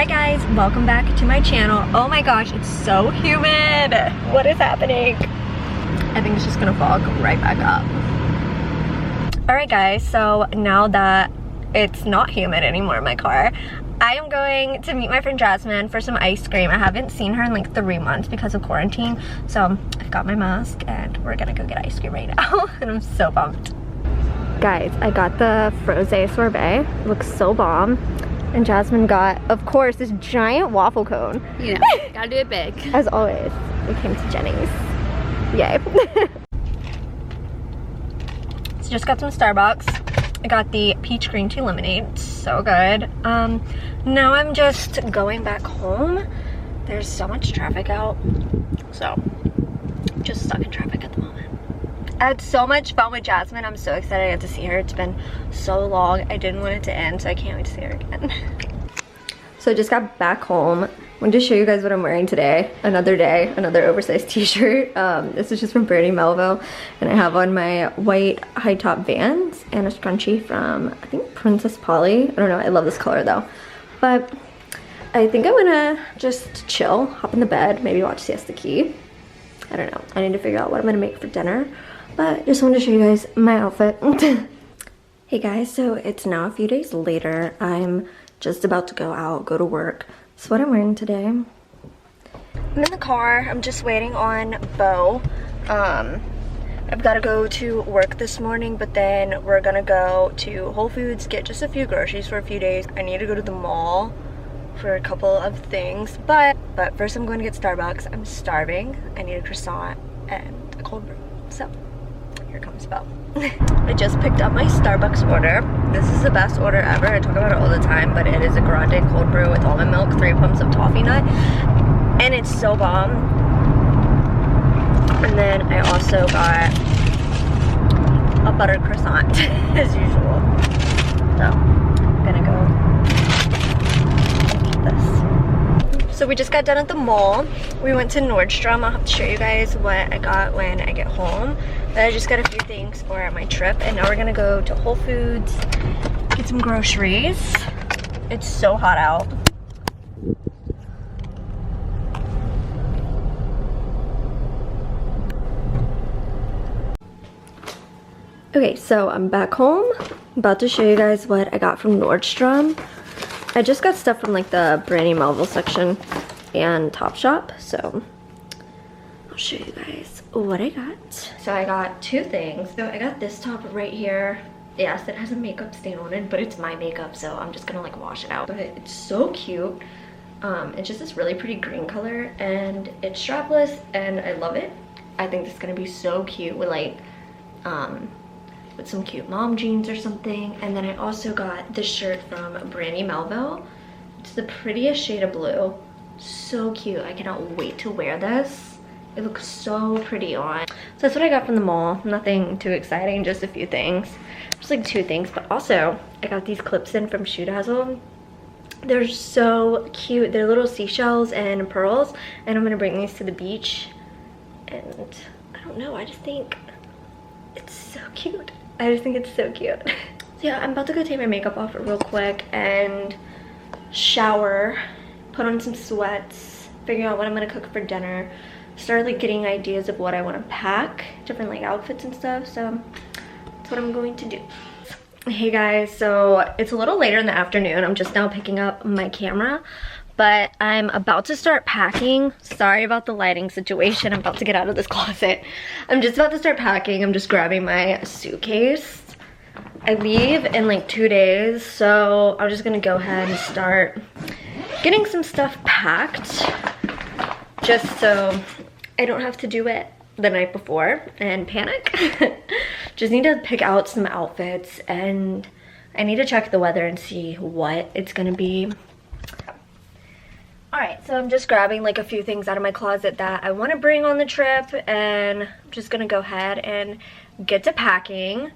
Hi guys, welcome back to my channel. Oh my gosh, it's so humid. What is happening? I think it's just gonna fog right back up. Alright guys, so now that it's not humid anymore in my car, I am going to meet my friend Jasmine for some ice cream. I haven't seen her in like 3 months because of quarantine. So I've got my mask and we're gonna go get ice cream right now. And I'm so pumped. Guys, I got the Frosé sorbet. It looks so bomb. And Jasmine got, of course, this giant waffle cone. You know, gotta do it big. As always, we came to Jenny's. Yay. So just got some Starbucks. I got the peach green tea lemonade. It's so good. Now I'm just going back home. There's so much traffic out. So, just stuck in traffic at the moment. I had so much fun with Jasmine. I'm so excited I got to see her. It's been so long. I didn't want it to end, so I can't wait to see her again. So I just got back home. I wanted to show you guys what I'm wearing today. Another day, another oversized t-shirt. This is just from Brandy Melville. And I have on my white high top Vans and a scrunchie from, I think, Princess Polly. I don't know, I love this color though. But I think I'm gonna just chill, hop in the bed, maybe watch Siesta Key. I don't know. I need to figure out what I'm gonna make for dinner. But just wanted to show you guys my outfit. Hey guys, so it's now a few days later. I'm just about to go out, go to work. So what I'm wearing today. I'm in the car. I'm just waiting on Bo. I've got to go to work this morning, but then we're gonna go to Whole Foods, get just a few groceries for a few days. I need to go to the mall for a couple of things, but first I'm going to get Starbucks. I'm starving. I need a croissant and a cold brew. So here comes Bo. I just picked up my Starbucks order. This is the best order ever. I talk about it all the time, but it is a grande cold brew with almond milk, 3 pumps of toffee nut, and it's so bomb. And then I also got a buttered croissant as usual. So I'm gonna go eat this. So we just got done at the mall. We went to Nordstrom. I'll have to show you guys what I got when I get home. But I just got a few things for my trip, and now we're gonna go to Whole Foods, get some groceries. It's so hot out. Okay, so I'm back home. I'm about to show you guys what I got from Nordstrom. I just got stuff from like the Brandy Melville section and Topshop, so I'll show you guys what I got. So I got 2 things. So I got this top right here. Yes, it has a makeup stain on it, but it's my makeup, so I'm just gonna like wash it out. But it's so cute. It's just this really pretty green color, and it's strapless, and I love it. I think this is gonna be so cute with like, with some cute mom jeans or something. And then I also got this shirt from Brandy Melville. It's the prettiest shade of blue. So cute. I cannot wait to wear this. It looks so pretty on. So that's what I got from the mall. Nothing too exciting, just a few things. Just like 2 things. But also, I got these clips in from Shoe Dazzle. They're so cute. They're little seashells and pearls. And I'm gonna bring these to the beach. And I don't know, I just think it's so cute. I just think it's so cute. So yeah, I'm about to go take my makeup off real quick and shower, put on some sweats, figure out what I'm gonna cook for dinner, start like getting ideas of what I want to pack, different like outfits and stuff. So that's what I'm going to do. Hey guys, so it's a little later in the afternoon. I'm just now picking up my camera, but I'm about to start packing. Sorry about the lighting situation. I'm about to get out of this closet. I'm just about to start packing. I'm just grabbing my suitcase. I leave in like 2 days, so I'm just gonna go ahead and start getting some stuff packed, just so I don't have to do it the night before and panic. Just need to pick out some outfits, and I need to check the weather and see what it's gonna be. Alright, so I'm just grabbing like a few things out of my closet that I want to bring on the trip, and I'm just gonna go ahead and get to packing.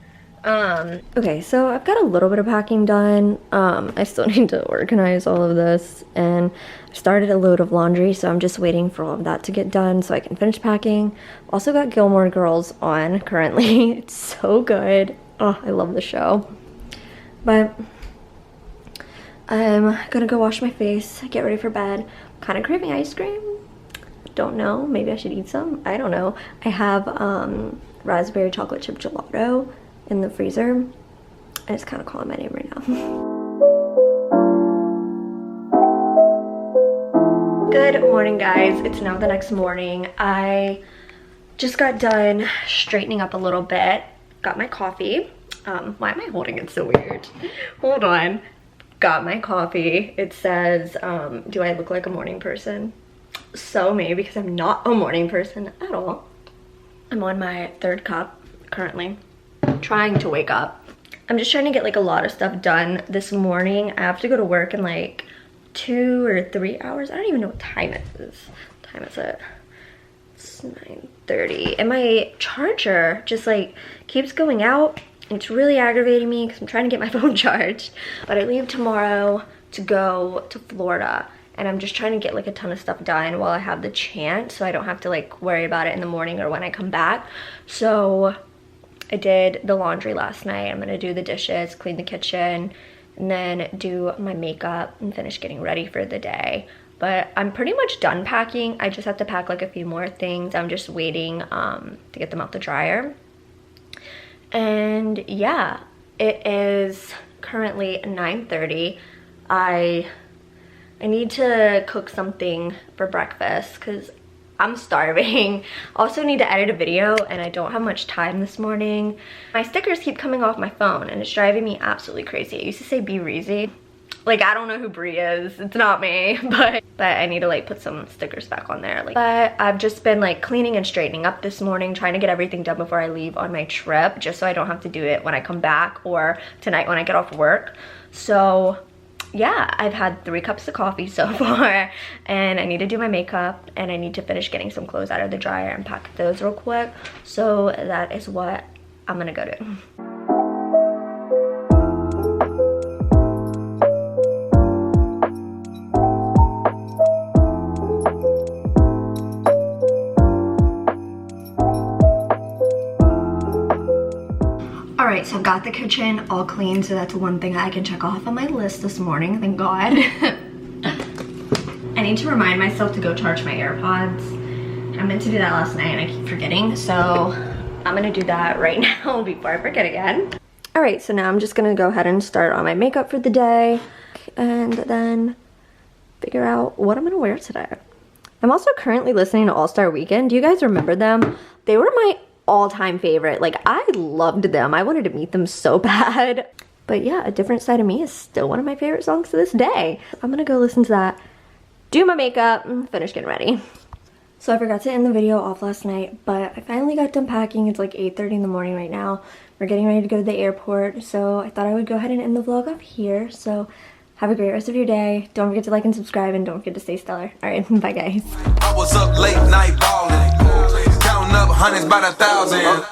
Okay, so I've got a little bit of packing done. I still need to organize all of this, and I started a load of laundry, so I'm just waiting for all of that to get done so I can finish packing. Also got Gilmore Girls on currently. It's so good. Oh, I love the show. But I'm gonna go wash my face, get ready for bed. I'm kind of craving ice cream. Don't know, maybe I should eat some. I don't know. I have raspberry chocolate chip gelato in the freezer, and it's kind of calling my name right now. Good morning, guys. It's now the next morning. I just got done straightening up a little bit. Got my coffee. Why am I holding it so weird? Hold on. Got my coffee. It says, do I look like a morning person? So me, because I'm not a morning person at all. I'm on my 3rd cup currently, trying to wake up. I'm just trying to get like a lot of stuff done this morning. I have to go to work in like 2 or 3 hours. I don't even know what time it is. What time is it? It's 9:30, and my charger just like keeps going out. It's really aggravating me because I'm trying to get my phone charged. But I leave tomorrow to go to Florida, and I'm just trying to get like a ton of stuff done while I have the chance, so I don't have to like worry about it in the morning or when I come back. So I did the laundry last night. I'm gonna do the dishes, clean the kitchen, and then do my makeup and finish getting ready for the day. But I'm pretty much done packing. I just have to pack like a few more things. I'm just waiting to get them out the dryer. And yeah, it is currently 9:30. I need to cook something for breakfast because I'm starving. Also need to edit a video, and I don't have much time this morning. My stickers keep coming off my phone, and it's driving me absolutely crazy. It used to say Be Reezy. Like, I don't know who Brie is. It's not me, but I need to like put some stickers back on there. Like, but I've just been like cleaning and straightening up this morning, trying to get everything done before I leave on my trip, just so I don't have to do it when I come back or tonight when I get off work. So yeah, I've had 3 cups of coffee so far, and I need to do my makeup, and I need to finish getting some clothes out of the dryer and pack those real quick. So that is what I'm gonna go do. Alright, so I've got the kitchen all clean, so that's one thing I can check off on my list this morning, thank God. I need to remind myself to go charge my AirPods. I meant to do that last night and I keep forgetting, so I'm gonna do that right now before I forget again. Alright, so now I'm just gonna go ahead and start on my makeup for the day and then figure out what I'm gonna wear today. I'm also currently listening to All Star Weekend. Do you guys remember them? They were my all-time favorite. Like, I loved them. I wanted to meet them so bad. But yeah, A Different Side of Me is still one of my favorite songs to this day. I'm gonna go listen to that, do my makeup, and finish getting ready. So I forgot to end the video off last night, but I finally got done packing. It's like 8:30 in the morning right now. We're getting ready to go to the airport, so I thought I would go ahead and end the vlog off here. So have a great rest of your day. Don't forget to like and subscribe, and don't forget to stay stellar. Alright, bye guys. I was up late night balling, counting up hundreds by the thousand.